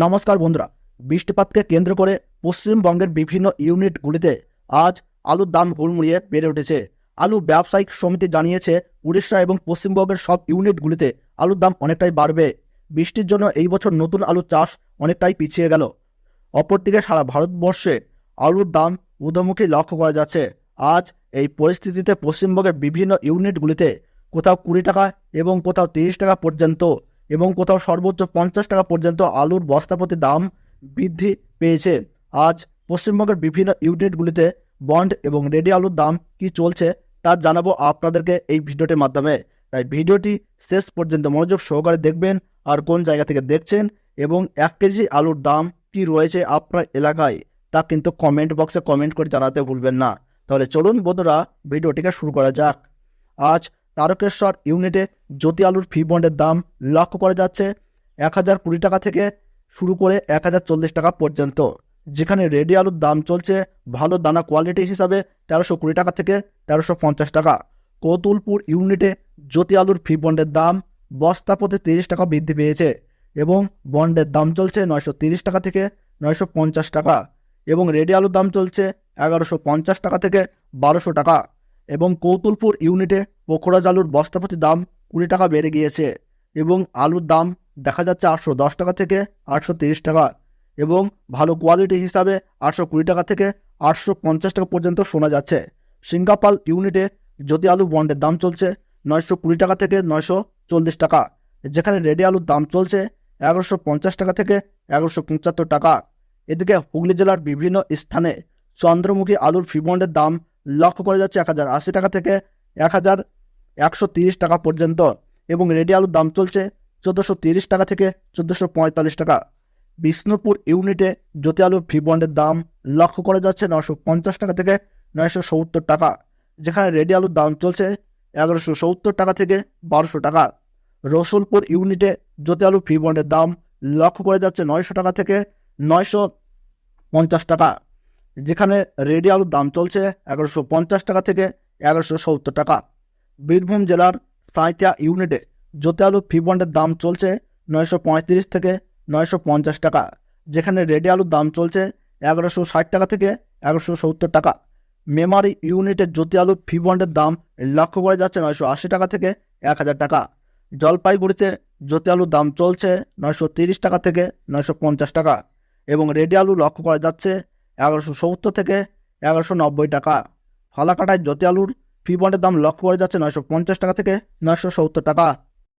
নমস্কার বন্ধুরা, বৃষ্টিপাতকে কেন্দ্র করে পশ্চিমবঙ্গের বিভিন্ন ইউনিটগুলিতে আজ আলুর দাম হুড়মুড়িয়ে বেড়ে উঠেছে। আলু ব্যবসায়িক সমিতি জানিয়েছে উড়িষ্যা এবং পশ্চিমবঙ্গের সব ইউনিটগুলিতে আলুর দাম অনেকটাই বাড়বে। বৃষ্টির জন্য এই বছর নতুন আলুর চাষ অনেকটাই পিছিয়ে গেল। অপরদিকে সারা ভারতবর্ষে আলুর দাম ঊর্ধ্বমুখী লক্ষ্য করা যাচ্ছে। আজ এই পরিস্থিতিতে পশ্চিমবঙ্গের বিভিন্ন ইউনিটগুলিতে কোথাও 20 টাকা এবং কোথাও 30 টাকা পর্যন্ত এবং কোথাও সর্বোচ্চ 50 টাকা পর্যন্ত আলুর বস্তাপ্রতি দাম বৃদ্ধি পেয়েছে। আজ পশ্চিমবঙ্গের বিভিন্ন ইউনিটগুলিতে বন্ড এবং রেডি আলুর দাম কি চলছে তা জানাবো আপনাদেরকে এই ভিডিওটির মাধ্যমে। তাই ভিডিওটি শেষ পর্যন্ত মনোযোগ সহকারে দেখবেন আর কোন জায়গা থেকে দেখছেন এবং 1 কেজি আলুর দাম কি রয়েছে আপনার এলাকায় তা কিন্তু কমেন্ট বক্সে কমেন্ট করে জানাতে ভুলবেন না। তাহলে চলুন বন্ধুরা, ভিডিওটিকে শুরু করা যাক। আজ তারকেশ্বর ইউনিটে জ্যোতি আলুর ফি বন্ডের দাম লক্ষ্য করা যাচ্ছে 1020 টাকা থেকে শুরু করে 1040 টাকা পর্যন্ত, যেখানে রেডি আলুর দাম চলছে ভালো দানা কোয়ালিটি হিসাবে 1320 টাকা থেকে 1350 টাকা। কৌতুলপুর ইউনিটে জ্যোতি আলুর ফি বন্ডের দাম বস্তা প্রতি 30 টাকা বৃদ্ধি পেয়েছে এবং বন্ডের দাম চলছে 930 টাকা থেকে 950 টাকা এবং রেডি আলুর দাম চলছে 1150 টাকা থেকে 1200 টাকা এবং কৌতুলপুর ইউনিটে পোখরাজ আলুর বস্তাপ্রতি দাম 20 টাকা বেড়ে গিয়েছে এবং আলুর দাম দেখা যাচ্ছে 810 টাকা থেকে 830 টাকা এবং ভালো কোয়ালিটি হিসাবে 820 টাকা থেকে 850 টাকা পর্যন্ত শোনা যাচ্ছে। সিঙ্গাপাল ইউনিটে জ্যোতি আলু বন্ডের দাম চলছে 920 টাকা থেকে 940 টাকা, যেখানে রেডি আলুর দাম চলছে 1150 টাকা থেকে 1175 টাকা। এদিকে হুগলি জেলার বিভিন্ন স্থানে চন্দ্রমুখী আলুর ফি বন্ডের দাম লক্ষ্য করা যাচ্ছে 1080 টাকা থেকে 1130 টাকা পর্যন্ত এবং রেডি আলুর দাম চলছে 1430 টাকা থেকে 1445 টাকা। বিষ্ণুপুর ইউনিটে জ্যোতি আলুর ফি বন্ডের দাম লক্ষ্য করা যাচ্ছে 950 টাকা থেকে 970 টাকা, যেখানে রেডি আলুর দাম চলছে 1170 টাকা থেকে 1200 টাকা। রসুলপুর ইউনিটে জ্যোতি আলুর ফি বন্ডের দাম লক্ষ্য করা যাচ্ছে 900 টাকা থেকে 950 টাকা, যেখানে রেডি আলুর দাম চলছে 1150 টাকা থেকে 1170 টাকা। বীরভূম জেলার সাঁইথিয়া ইউনিটে জ্যোতি আলুর ফি বন্ডের দাম চলছে 935 থেকে 950 টাকা, যেখানে রেডি আলুর দাম চলছে 1160 টাকা থেকে 1170 টাকা। মেমারি ইউনিটের জ্যোতি আলুর ফি বন্ডের দাম লক্ষ্য করা যাচ্ছে 980 টাকা থেকে 1000 টাকা। জলপাইগুড়িতে জ্যোতি আলুর দাম চলছে 930 টাকা থেকে 950 টাকা এবং রেডি আলু লক্ষ্য করা যাচ্ছে 1170 থেকে 1190 টাকা। ফালাকাটায় জ্যোতি আলুর ফি বন্ডের দাম লক্ষ্য করা যাচ্ছে 950 টাকা থেকে 970 টাকা